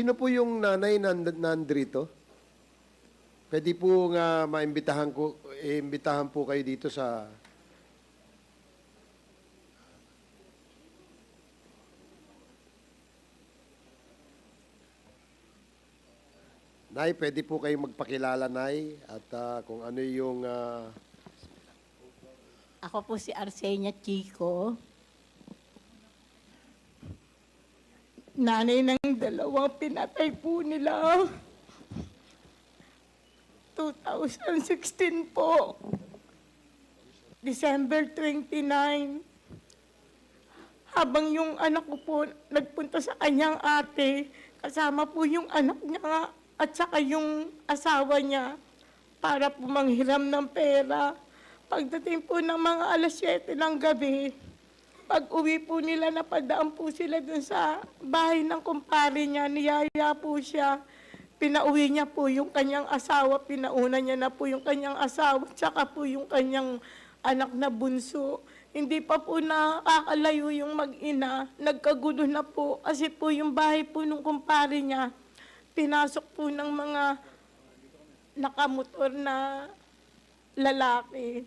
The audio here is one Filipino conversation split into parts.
Sino po yung nanay nandrito? Pwede po nga imbitahan po kayo dito sa... Nay, pwede po kayong magpakilala, Nay, at kung ano yung... Ako po si Arsenia Chico. Nanay ng dalawang pinatay po nila. 2016 po. December 29. Habang yung anak ko po nagpunta sa kanyang ate, kasama po yung anak niya at saka yung asawa niya para po manghiram ng pera. Pagdating po ng mga alas 7 ng gabi, pag-uwi po nila, napadaan po sila dun sa bahay ng kumpare niya, niyaya po siya. Pinauwi niya po yung kanyang asawa, pinauna niya na po yung kanyang asawa, tsaka po yung kanyang anak na bunso. Hindi pa po nakakalayo yung mag-ina, nagkagulo na po, kasi po yung bahay po ng kumpare niya, pinasok po ng mga nakamotor na lalaki.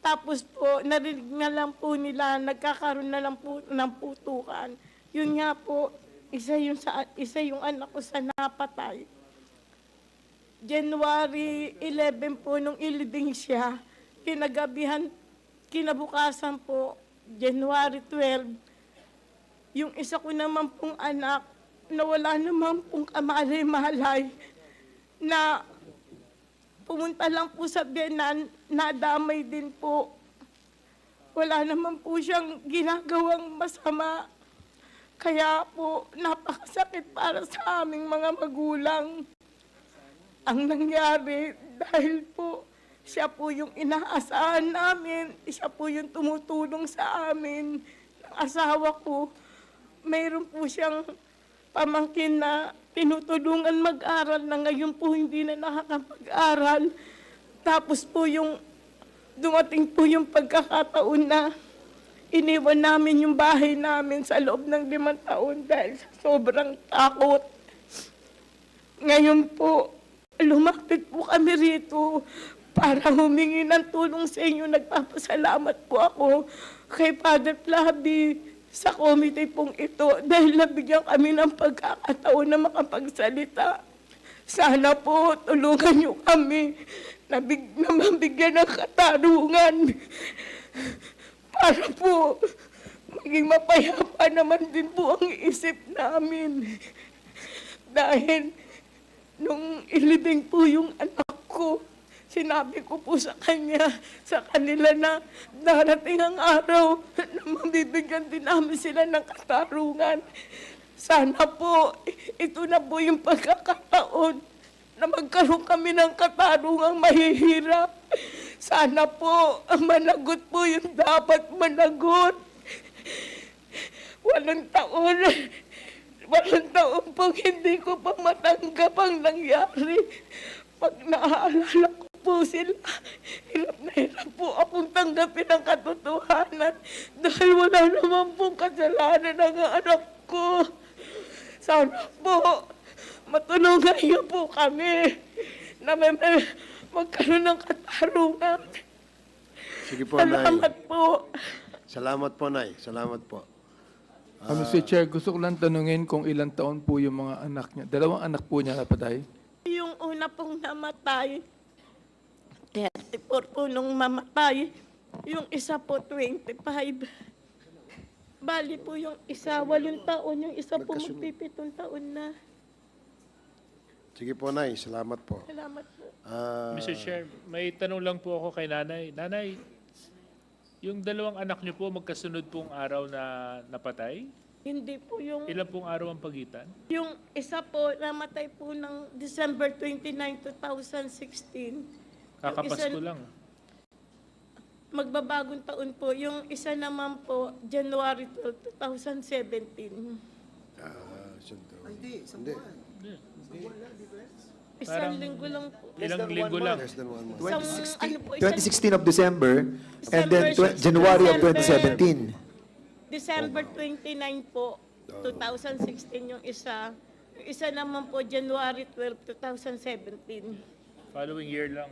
Tapos po, narinig na lang po nila, nagkakaroon na lang po ng putukan. Yun nga po, isa yung anak ko sa napatay. January 11 po, nung ilibing siya, kinabukasan po, January 12, yung isa ko naman pong anak, na wala naman pong kamalay-malay, na pumunta lang po sa Bienan, nadamay din po. Wala naman po siyang ginagawang masama. Kaya po, napakasakit para sa aming mga magulang. Ang nangyari, dahil po, siya po yung inaasahan namin, siya po yung tumutulong sa amin. Ang asawa ko, mayroon po siyang pamangkin na tinutulungan mag-aral na ngayon po hindi na nakakapag-aral. Tapos po yung dumating po yung pagkakataon na iniwan namin yung bahay namin sa loob ng 5 taon dahil sa sobrang takot. Ngayon po, lumapit po kami rito para humingi ng tulong sa inyo. Nagpapasalamat po ako kay Father Flavi sa committee pong ito dahil nabigyan kami ng pagkakataon na makapagsalita. Sana po tulungan niyo kami na mabigyan ng katarungan para po maging mapayapa naman din po ang isip namin. Dahil nung ilibing po yung anak ko, sinabi ko po sa kanila na darating ang araw na mabibigyan din namin sila ng katarungan. Sana po, ito na po yung pagkakataon na magkaroon kami ng katarungang mahihirap. Sana po, managot po yung dapat managot. Walang taon pong hindi ko pa matanggap ang nangyari. Pag naaalala ko po sila, hirap na hirap po akong tanggapin ang katotohanan dahil wala naman pong kasalanan ng anak ko. Sana po, matulungan niyo po kami na magkaroon ng katarungan. Sige po, Salamat Nay. po. Salamat po, Nay. Salamat po. Mr. Chair, gusto ko lang tanungin kung ilang taon po yung mga anak niya. 2 anak po niya napatay. Yung una pong namatay, 34 po nung mamatay. Yung isa po, 25. Bali po yung isa, 8 taon. Yung isa po, magpipitong taon na. Sige po, Nay. Salamat po. Salamat po. Mr. Chair, may tanong lang po ako kay Nanay. Nanay, yung 2 anak niyo po magkasunod pong araw na napatay? Hindi po yung... Ilan pong araw ang pagitan? Yung isa po, namatay po ng December 29, 2016. Kakapasko lang. Magbabagong taon po. Yung isa naman po, January 12, 2017. Hindi. Isang linggo lang po. Ilang linggo lang. Less than 1 month. Ano po, 2016 of December, and then December, January of December. 2017. December 29 po, 2016 yung isa. Isa naman po, January 12, 2017. Following year lang.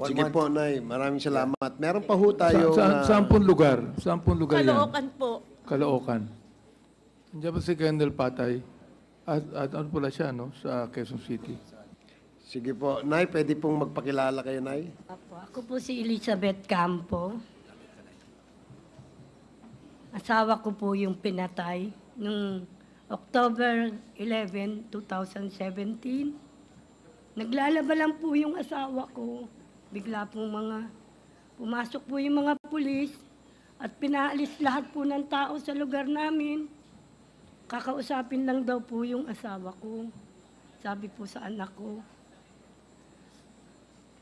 Sige po, Nay. Maraming salamat. Meron pa ho tayo Saan pong lugar? Saan pong lugar yan? Caloocan po. Caloocan. Andiyan ba si Kendall Patay? At ano pala siya, no? Sa Quezon City. Sige po. Nay, pwede pong magpakilala kayo, Nay? Ako po si Elizabeth Campo. Asawa ko po yung pinatay noong October 11, 2017. Naglalaba lang po yung asawa ko. Bigla pong pumasok po yung mga pulis at pinaalis lahat po ng tao sa lugar namin. Kakausapin lang daw po yung asawa ko. Sabi po sa anak ko.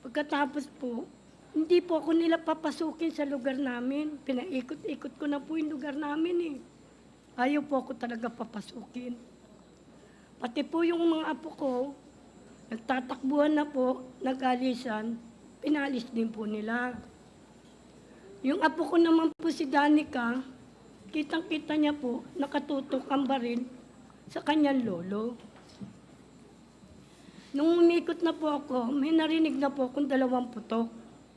Pagkatapos po, hindi po ako nila papasukin sa lugar namin. Pinaikot-ikot ko na po yung lugar namin eh. Ayaw po ako talaga papasukin. Pati po yung mga apo ko, nagtatakbuhan na po, nag-alisan, pinalis din po nila. Yung apo ko naman po si Danica, kitang-kita niya po, nakatutok ang baril sa kanyang lolo. Nung umikot na po ako, may narinig na po akong 2 putok.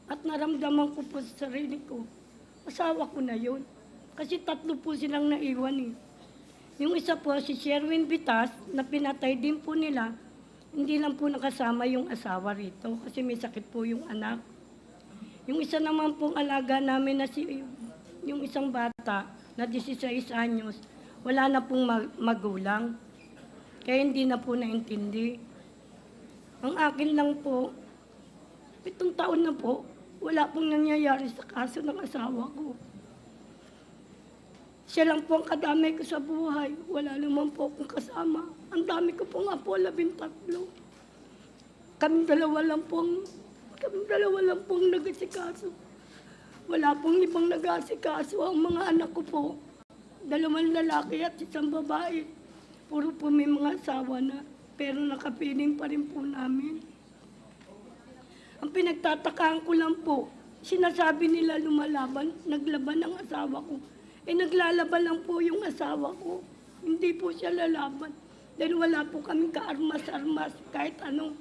At naramdaman ko po sa sarili ko, asawa ko na yun. Kasi 3 po silang naiwan eh. Yung isa po, si Sherwin Vitas, na pinatay din po nila, hindi lang po nakasama yung asawa rito kasi may sakit po yung anak. Yung isa naman pong alaga namin na yung isang bata na 16 anyos, wala na pong magulang. Kaya hindi na po naintindi. Ang akin lang po, 7 taon na po, wala pong nangyayari sa kaso ng asawa ko. Siya lang po ang kadamay ko sa buhay. Wala naman po akong kasama. Ang dami ko pong apo, 13. Kaming dalawa lang pong nag-asikaso. Wala pong ibang nag-asikaso. Ang mga anak ko po, 2 lalaki at 1 babae. Puro po may mga asawa na. Pero nakapiling pa rin po namin. Ang pinagtatakaan ko lang po, sinasabi nila lumalaban, naglaban ang asawa ko. Naglalaban lang po yung asawa ko. Hindi po siya lalaban. Dahil wala po kaming kaarmas-armas, kahit ano.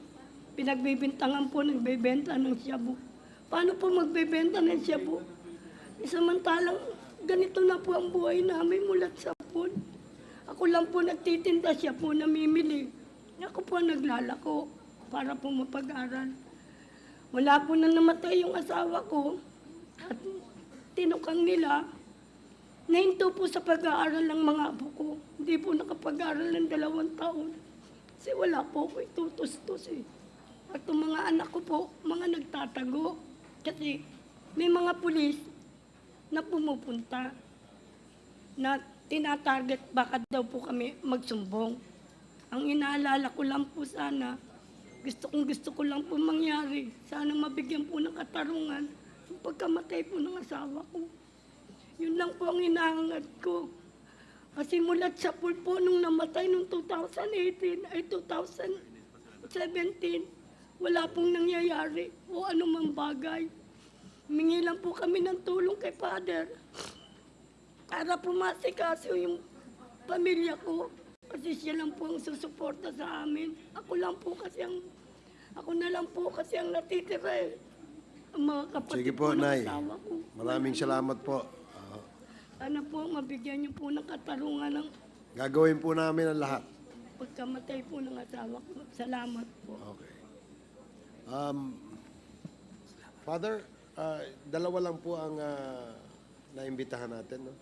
Pinagbibintangan po, nagbebenta ng shabu. Paano po magbebenta ng shabu? Samantalang ganito na po ang buhay namin mulat sa pool. Ako lang po nagtitinda, siya po namimili. Ako po naglalako para po mapag-aral. Wala po na namatay yung asawa ko at tinukang nila. Nahinto po sa pag-aaral ng mga apo ko. Hindi po nakapag-aaral ng 2 taon. Kasi wala po ako itutustos eh. At yung mga anak ko po, mga nagtatago. Kasi may mga pulis na pumupunta na tinatarget baka daw po kami magsumbong. Ang inaalala ko lang po sana, gusto ko lang po mangyari. Sana mabigyan po ng katarungan yung pagkamatay po ng asawa ko. Yun lang po ang hinahangad ko. Kasi mulat sa pool po nung namatay nung 2018 ay 2017, wala pong nangyayari o anumang bagay. Humingi lang po kami ng tulong kay Father para pumasikaso yung pamilya ko. Kasi siya lang po ang susuporta sa amin. Ako na lang po kasi ang natitira eh. Ang mga kapatid Sige po, ng Nay. asawa ko. Maraming salamat po. Sana po mabigyan niyo po ng katarungan ng Gagawin po namin ang lahat. pagkamatay po ng asawa ko. Salamat po. Okay. Father, 2 lang po ang naimbitahan natin, no?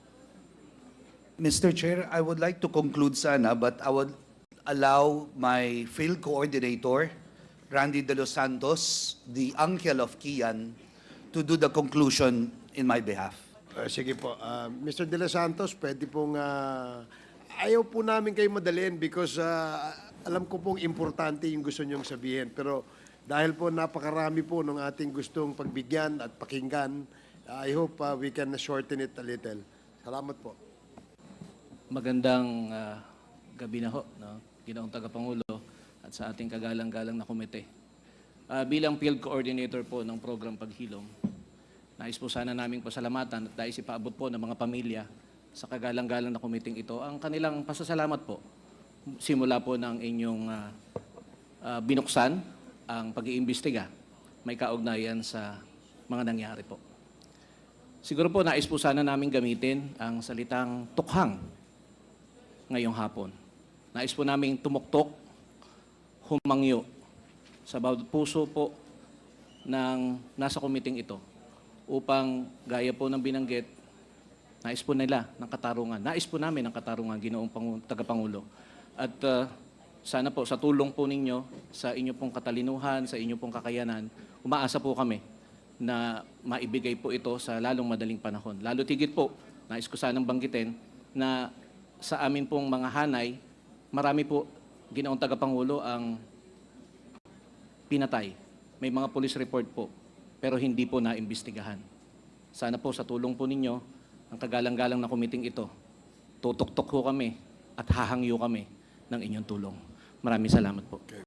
Mr. Chair, I would like to conclude sana, but I would allow my field coordinator, Randy De Los Santos, the uncle of Kian, to do the conclusion in my behalf. Sige po. Mr. De Los Santos, pwede pong... ayaw po namin kayo madalhin because alam ko pong importante yung gusto nyong sabihin. Pero dahil po napakarami po ng ating gustong pagbigyan at pakinggan, I hope we can shorten it a little. Salamat po. Magandang gabi na ho, no? Ginoong Tagapangulo at sa ating kagalang-galang na komite. Bilang field coordinator po ng program Paghilom, nais po sana naming pasalamatan at nais ipaabot po ng mga pamilya sa kagalang-galang na komiting ito ang kanilang pasasalamat po simula po ng inyong binuksan ang pag-iimbestiga, may kaugnayan sa mga nangyari po. Siguro po nais po sana namin gamitin ang salitang tukhang ngayong hapon. Nais po namin tumuktok, humangyo sa bawat puso po ng nasa komiting ito upang gaya po ng binanggit, nais po nila ng katarungan. Nais po namin ng katarungan, Ginoong Tagapangulo. At sana po sa tulong po ninyo, sa inyo pong katalinuhan, sa inyo pong kakayanan, umaasa po kami na maibigay po ito sa lalong madaling panahon. Lalo tigit po, nais ko sanang banggitin na sa amin pong mga hanay, marami po, Ginoong Tagapangulo, ang pinatay. May mga police report po, pero hindi po naimbestigahan. Sana po sa tulong po ninyo, ang kagalang-galang na komiting ito, tutok-tok ho kami at hahangyo kami ng inyong tulong. Maraming salamat po.